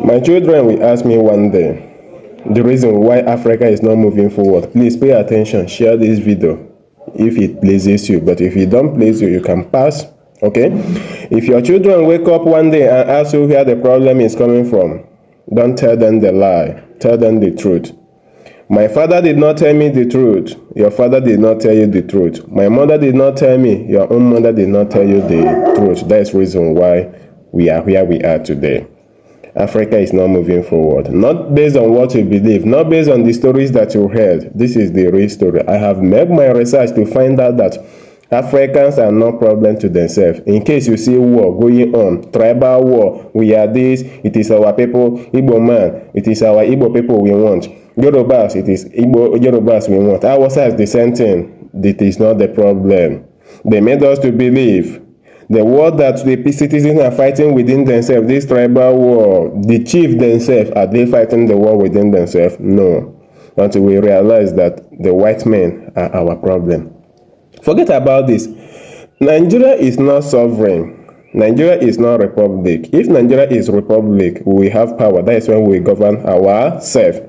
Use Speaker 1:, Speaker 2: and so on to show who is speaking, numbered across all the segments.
Speaker 1: My children will ask me one day the reason why Africa is not moving forward. Please pay attention, share this video if it pleases you. But if it don't please you, you can pass. Okay? If your children wake up one day and ask you where the problem is coming from, don't tell them the lie. Tell them the truth. My father did not tell me the truth. Your father did not tell you the truth. My mother did not tell me. Your own mother did not tell you the truth. That's the reason why we are where we are today. Africa is not moving forward. Not based on what you believe, not based on the stories that you heard. This is the real story. I have made my research to find out that Africans are no problem to themselves. In case you see war going on, tribal war, we are this, it is our people, Igbo man, it is our Igbo people we want. Yorubas, it is Igbo Yorubas we want. Hausa is the same thing. That is not the problem. They made us to believe the war that the citizens are fighting within themselves, this tribal war, the chief themselves, are they fighting the war within themselves? No. Until we realize that the white men are our problem. Forget about this. Nigeria is not sovereign. Nigeria is not republic. If Nigeria is republic, we have power. That is when we govern ourselves.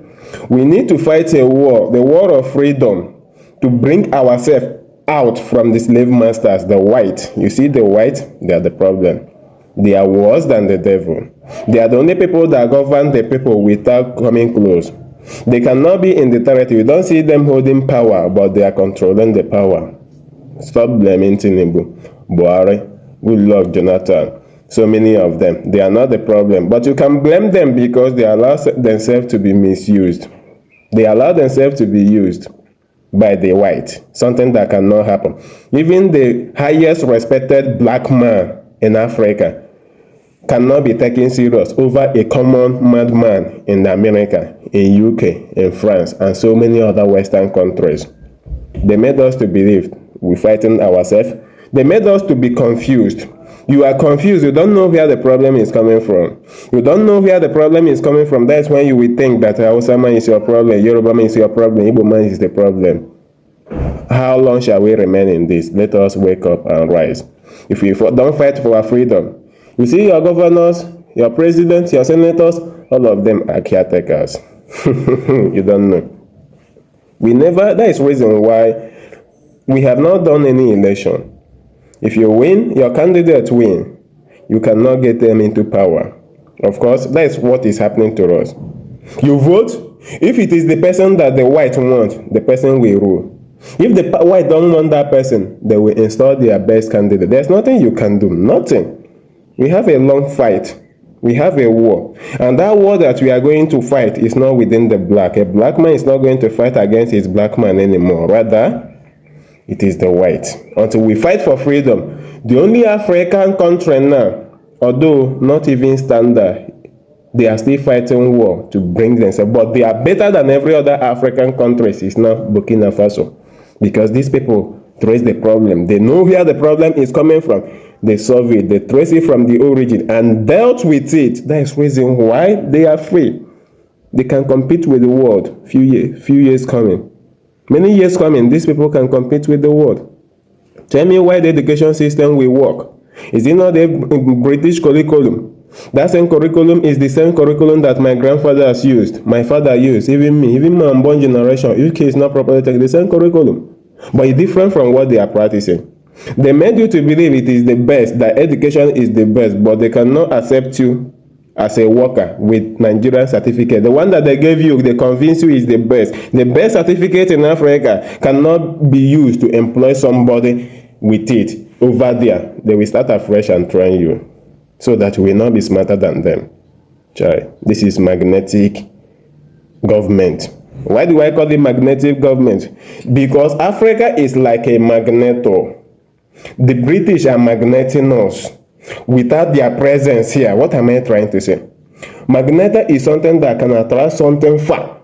Speaker 1: We need to fight a war, the war of freedom, to bring ourselves out from the slave masters, the white. You see the white, they are the problem. They are worse than the devil. They are the only people that govern the people without coming close. They cannot be in the territory. You don't see them holding power, but they are controlling the power. Stop blaming Tinubu, Buhari, Goodluck, Jonathan. So many of them. They are not the problem. But you can blame them because they allow themselves to be misused. They allow themselves to be used by the white, something that cannot happen. Even the highest respected black man in Africa cannot be taken serious over a common madman in America, in UK, in France, and so many other Western countries. They made us to believe we're fighting ourselves. They made us to be confused. You are confused. You don't know where the problem is coming from. You don't know where the problem is coming from. That's when you will think that Hausa man is your problem, Yoruba man is your problem, Igbo man is the problem. How long shall we remain in this? Let us wake up and rise. If we don't fight for our freedom, you see your governors, your presidents, your senators, all of them are caretakers. You don't know. That is the reason why we have not done any election. If you win, your candidate win. You cannot get them into power. Of course, that is what is happening to us. You vote. If it is the person that the white want, the person will rule. If the white don't want that person, they will install their best candidate. There's nothing you can do. Nothing. We have a long fight. We have a war. And that war that we are going to fight is not within the black. A black man is not going to fight against his black man anymore. Rather, it is the white. Until we fight for freedom. The only African country now, although not even standard, they are still fighting war to bring themselves. But they are better than every other African countries. It's not Burkina Faso. Because these people trace the problem. They know where the problem is coming from. They solve it. They trace it from the origin and dealt with it. That is the reason why they are free. They can compete with the world. Few years coming. Many years coming, these people can compete with the world. Tell me why the education system will work. Is it not a British curriculum? That same curriculum is the same curriculum that my grandfather has used, my father used, even me, even my unborn generation. UK is not properly taking the same curriculum. But it's different from what they are practicing. They made you to believe it is the best, that education is the best, but they cannot accept you as a worker with Nigerian certificate. The one that they gave you, they convince you is the best. The best certificate in Africa cannot be used to employ somebody with it over there. They will start afresh and train you so that you will not be smarter than them. Chai, this is magnetic government. Why do I call it magnetic government? Because Africa is like a magneto. The British are magneting us. Without their presence here, what am I trying to say? Magneto is something that can attract something far.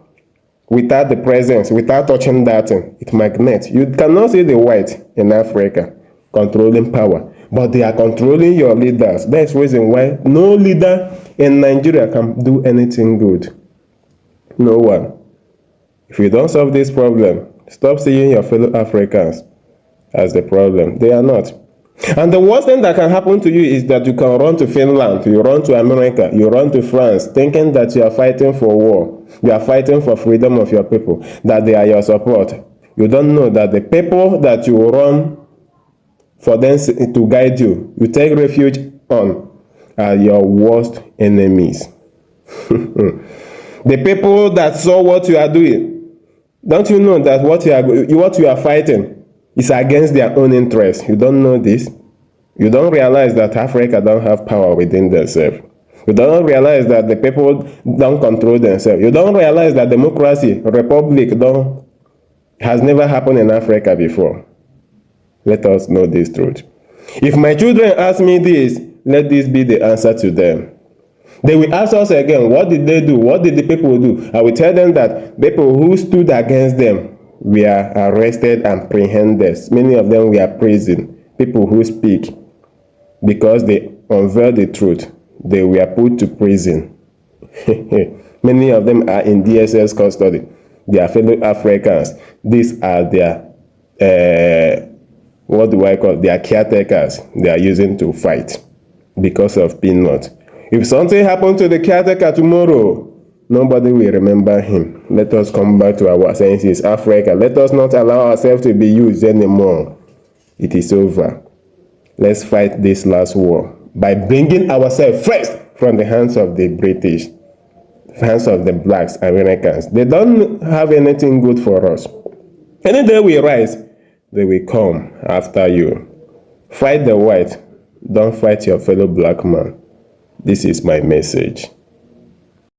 Speaker 1: Without the presence, without touching that thing, it magnets. You cannot see the white in Africa controlling power, but they are controlling your leaders. That's the reason why no leader in Nigeria can do anything good. No one. If you don't solve this problem, stop seeing your fellow Africans as the problem. They are not. And the worst thing that can happen to you is that you can run to Finland, you run to America, you run to France, thinking that you are fighting for war. You are fighting for freedom of your people, that they are your support. You don't know that the people that you run for them to guide you, you take refuge on, are your worst enemies. The people that saw what you are doing, don't you know that what you are fighting is against their own interests? You don't know this. You don't realize that Africa don't have power within themselves. You don't realize that the people don't control themselves. You don't realize that democracy, republic, has never happened in Africa before. Let us know this truth. If my children ask me this, let this be the answer to them. They will ask us again, what did they do? What did the people do? I will tell them that people who stood against them were arrested and apprehended. Many of them were prison. People who speak because they unveiled the truth, they were put to prison. Many of them are in DSS custody. They are fellow Africans. These are their, what do I call, their caretakers they are using to fight because of peanuts. If something happened to the caretaker tomorrow, nobody will remember him. Let us come back to our senses. Africa, let us not allow ourselves to be used anymore. It is over. Let's fight this last war by bringing ourselves first from the hands of the British, hands of the blacks, Americans. They don't have anything good for us. Any day we rise, they will come after you. Fight the white. Don't fight your fellow black man. This is my message.